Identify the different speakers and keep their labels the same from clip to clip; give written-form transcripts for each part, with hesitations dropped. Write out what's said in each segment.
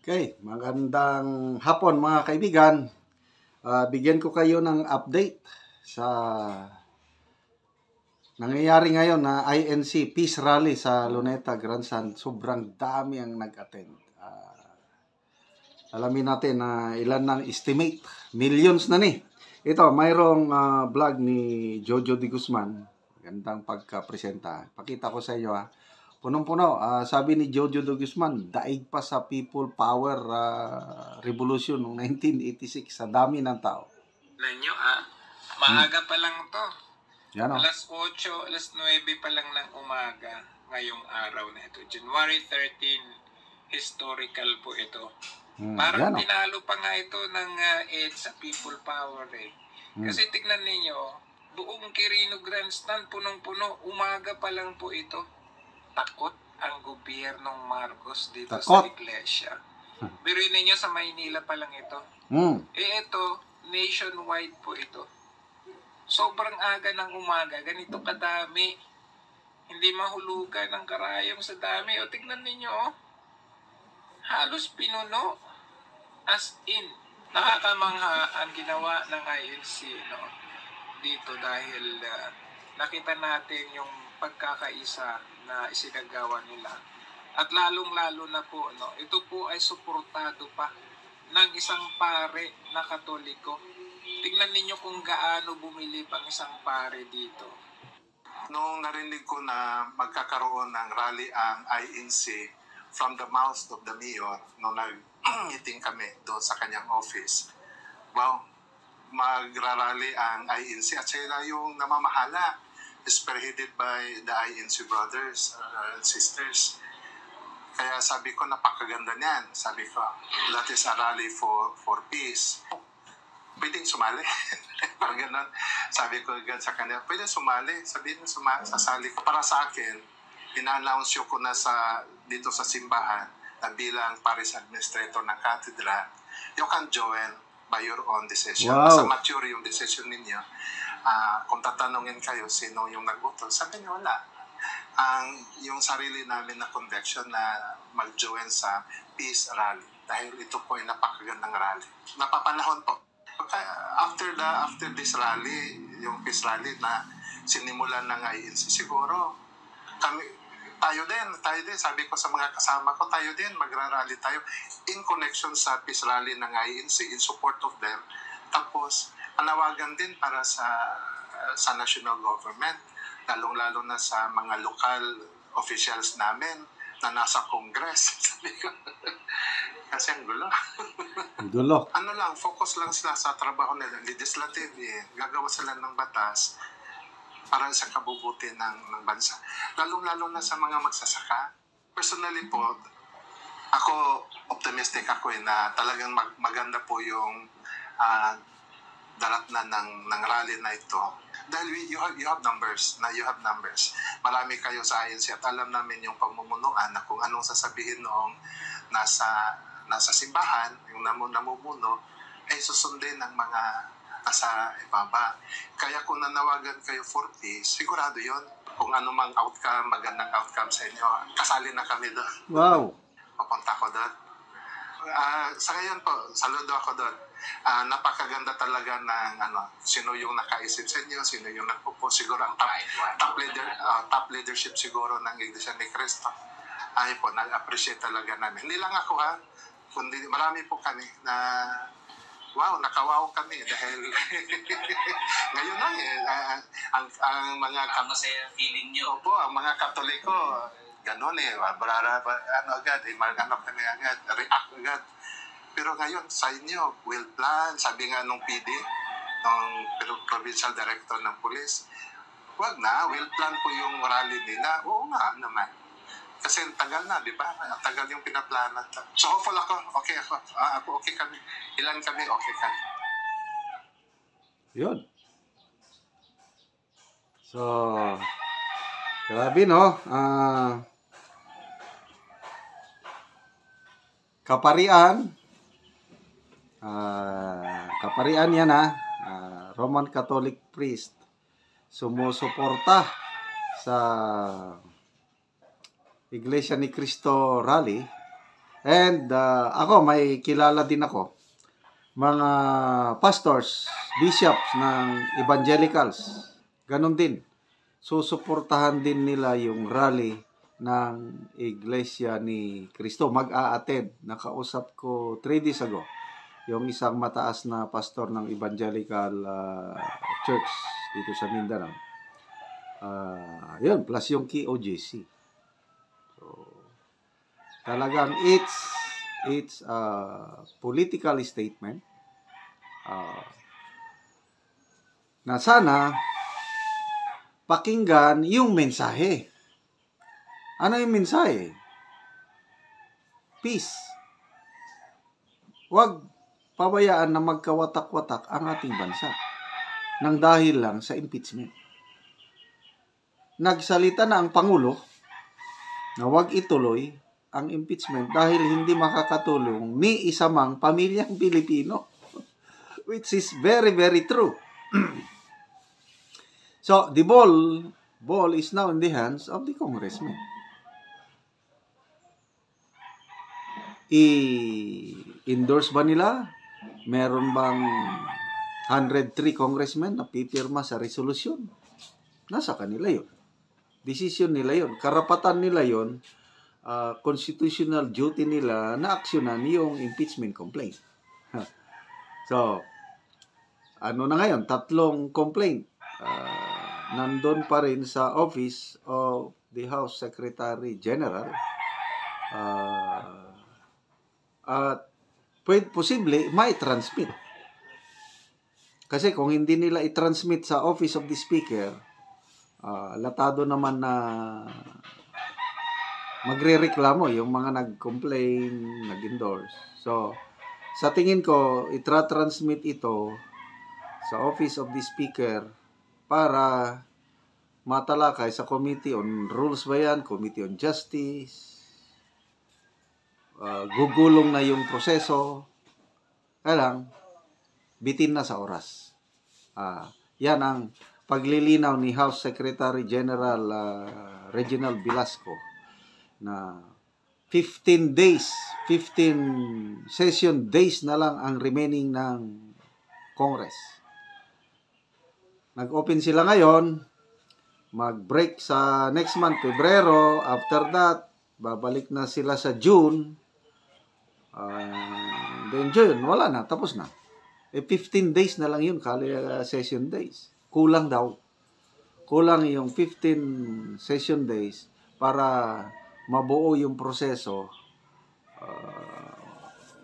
Speaker 1: Okay, magandang hapon mga kaibigan. Bigyan ko kayo ng update sa nangyayari ngayon na INC Peace Rally sa Luneta, Grandson. Sobrang dami ang nag-attend. Alamin natin na ilan ng estimate. Millions na ni. Ito, mayroong vlog ni Jojo de Guzman. Gandang pagka-presenta. Pakita ko sa inyo ha. Punong-puno. Sabi ni Jojo de Guzman, daig pa sa People Power Revolution noong 1986 sa dami ng tao.
Speaker 2: Nanyo maaga pa lang to.
Speaker 1: Yan,
Speaker 2: alas 8, alas 9 pa lang ng umaga ngayong araw na ito. January 13, historical po ito. Parang tinalo pa nga ito ng ED sa People Power eh. Kasi tignan ninyo, buong Quirino Grandstand punong-puno, umaga pa lang po ito. Takot ang gobyernong Marcos dito sa iglesia. Biruin ninyo sa Maynila pa lang ito. Ito, nationwide po ito. Sobrang aga ng umaga, ganito kadami. Hindi mahulugan ng karayom sa dami. O tignan ninyo, halos pinuno. As in, nakakamangha ang ginawa ng INC dito dahil nakita natin yung pagkakaisa na isinagawa nila. At lalong-lalo na po, ito po ay suportado pa ng isang pare na Katoliko. Tingnan ninyo kung gaano bumili pang isang pare dito.
Speaker 3: Noong narinig ko na magkakaroon ng rally ang INC from the mouth of the mayor, nung nag-meeting kami doon sa kanyang office, wow, magrarally ang INC at sila yung namamahala, spearheaded by the INC brothers and sisters. Kaya sabi ko, napakaganda niyan. Sabi ko, that is a rally for peace. Pwedeng sumali. Parang ganun. Sabi ko sa kanya, pwede sumali. Sabihin mo, sasali ko. Para sa akin, ina-announce ko na dito sa simbahan na bilang Paris Administrator ng Cathedral, you can join by your own decision.
Speaker 1: Wow.
Speaker 3: Sa mature yung decision ninyo. Kung tatanungin kayo sino yung nag-voto, sabi niyo wala. Yung sarili namin na conviction na mag-join sa Peace Rally dahil ito po ay napakagandang rally. Napapanahon po. After this rally, yung Peace Rally na sinimulan ng INC, siguro tayo din, sabi ko sa mga kasama ko, tayo din, magra-rally tayo in connection sa Peace Rally ng INC, in support of them. Tapos, panawagan din para sa national government, lalong-lalo na sa mga local officials namin na nasa Congress. Kasi ang gulo.
Speaker 1: Gulo.
Speaker 3: Focus lang sila sa trabaho nila, legislative, gagawa sila ng batas para sa kabubuti ng bansa. Lalong-lalo na sa mga magsasaka. Personally po, ako, optimistic ako na talagang maganda po yung darat na ng rally na ito. Dahil you have numbers. Marami kayo sa INC at alam namin yung pamumunuan na kung anong sasabihin noong nasa simbahan, yung namumuno, ay susundin ng mga nasa ibaba. Kaya kung nanawagan kayo for peace, sigurado yon. Kung anumang outcome, magandang outcome sa inyo, kasali na kami doon.
Speaker 1: Wow!
Speaker 3: Papunta ko doon. Sa ngayon po, saludo ako doon. Napakaganda talaga ng sino yung nakaisip sa inyo, sino yung nagpupo, siguro ang top leadership siguro ng Iglesia ni Cristo. Ay po, nag-appreciate talaga namin. Hindi lang ako kundi marami po kami na wow, nakawaw kami dahil ngayon lang ang mga
Speaker 2: feeling nyo.
Speaker 3: Opo, ang mga Katoliko, ganun agad, maghanap kami agad, react agad. Pero ngayon, sa inyo, will plan, sabi nga nung PD, nung provincial director ng police, wag na, will plan po yung rally nila. Oo nga naman. Kasi tagal na, di ba? Tagal yung pinaplana. So hopeful ako, okay ako. Ako okay kami. Ilan kami, okay kami.
Speaker 1: Yun. So, grabe Kaparian. Kaparian yan Roman Catholic priest. Sumusuporta sa Iglesia ni Cristo Rally And ako, may kilala din ako. Mga pastors, bishops ng evangelicals. Ganon din. Susuportahan din nila yung rally ng Iglesia ni Cristo. Mag-a-attend. Nakausap ko 3 days ago yung isang mataas na pastor ng evangelical church dito sa Mindanao. Yun, plus yung KOJC. So, talagang it's a political statement na sana pakinggan yung mensahe. Ano yung mensahe? Peace. Huwag pabayaan na magkawatak-watak ang ating bansa nang dahil lang sa impeachment. Nagsalita na ang Pangulo na huwag ituloy ang impeachment dahil hindi makakatulong ni isa mang pamilyang Pilipino. Which is very, very true. So, the ball is now in the hands of the congressmen. I-endorse ba nila? Meron bang 103 congressmen na pipirma sa resolusyon? Nasa kanila yun. Decision nila yun. Karapatan nila yun. Constitutional duty nila na aksyonan yung impeachment complaint. So, ano na ngayon? 3 complaint. Nandun pa rin sa office of the House Secretary General. At posible may transmit. Kasi kung hindi nila i-transmit sa office of the speaker, latado naman na magrereklamo yung mga nag-complain, nag-endorse. So, sa tingin ko, itra-transmit ito sa office of the speaker para matalakay sa Committee on Rules ba yan? Committee on Justice. Gugulong na yung proseso. Kaya lang, bitin na sa oras. Yan ang paglilinaw ni House Secretary General Reginald Velasco na 15 session days na lang ang remaining ng Congress. Nag-open sila ngayon, mag-break sa next month, Pebrero. After that, babalik na sila sa June. Then June, wala na, tapos na. 15 days na lang yun, session days. Kulang daw. Kulang yung 15 session days para mabuo yung proseso,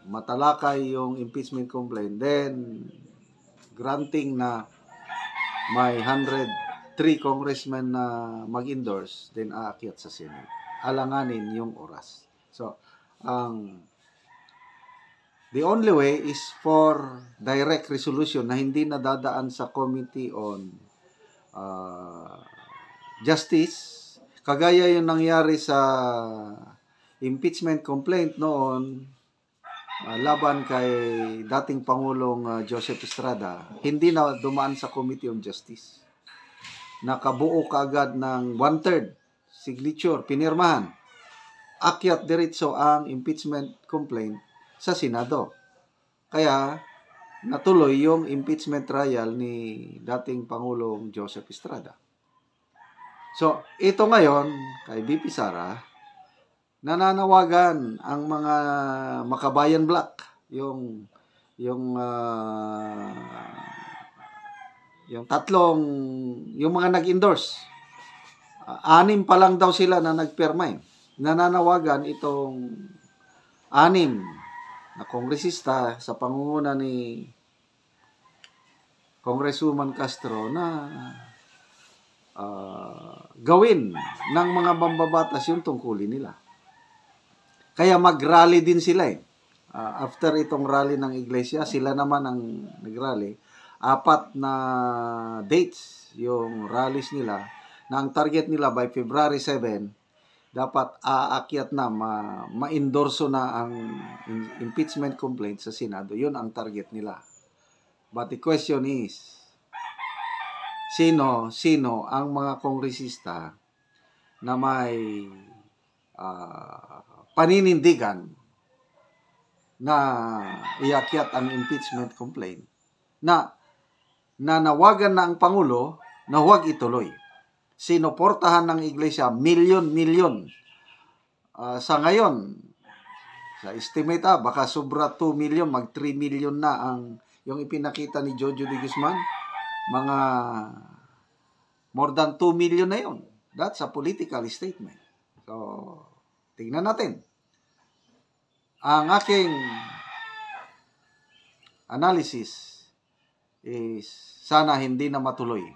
Speaker 1: matalakay yung impeachment complaint, then granting na may 103 congressmen na mag-endorse, then aakyat sa Senate. Alanganin yung oras. So, the only way is for direct resolution na hindi nadadaan sa Committee on Justice. Kagaya yung nangyari sa impeachment complaint noon laban kay dating Pangulong Joseph Estrada. Hindi na dumaan sa Committee on Justice. Nakabuo kaagad ng 1/3 signature, pinirmahan. Akyat diretso ang impeachment complaint sa Senado. Kaya natuloy yung impeachment trial ni dating Pangulong Joseph Estrada. So, ito ngayon, kay BP Sara, nananawagan ang mga Makabayan Black, yung mga nag-endorse. 6 pa lang daw sila na nagpirma. Nananawagan itong 6 na kongresista sa pangunguna ni Congresswoman Castro na gawin ng mga mambabatas yung tungkulin nila. Kaya mag-rally din sila . After itong rally ng iglesia, sila naman ang nag-rally. 4 na dates yung rallies nila na ang target nila by February 7, dapat aakyat na, ma-endorso na ang impeachment complaint sa Senado. Yun ang target nila. But the question is, sino ang mga kongresista na may paninindigan na iakyat ang impeachment complaint na nanawagan na ang Pangulo na huwag ituloy. Sinuportahan ng Iglesia milyon-milyon. Sa ngayon, sa estimate baka sobra 2 million, mag 3 million na ang yung ipinakita ni Jojo de Guzman. Mga more than 2 million na yun. That's a political statement. So, tingnan natin. Ang aking analysis is sana hindi na matuloy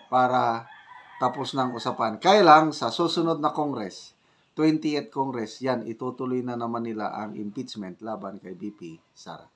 Speaker 1: para tapos ng usapan. Kaya lang sa susunod na Congress, 20th Congress, yan, itutuloy na naman nila ang impeachment laban kay VP Sara.